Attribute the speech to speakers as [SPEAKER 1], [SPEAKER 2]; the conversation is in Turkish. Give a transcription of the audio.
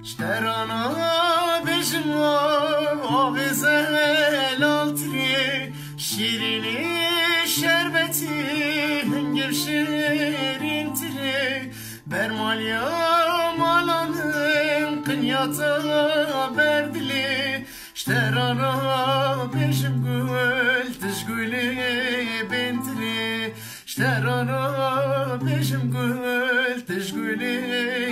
[SPEAKER 1] شترانا بجما آویزل altri şirini şerbeti hüngür şirin tiri bermalya malanım kınyata berdili şterana beşim gül tışgülü bentiri şterana beşim gül tışgülü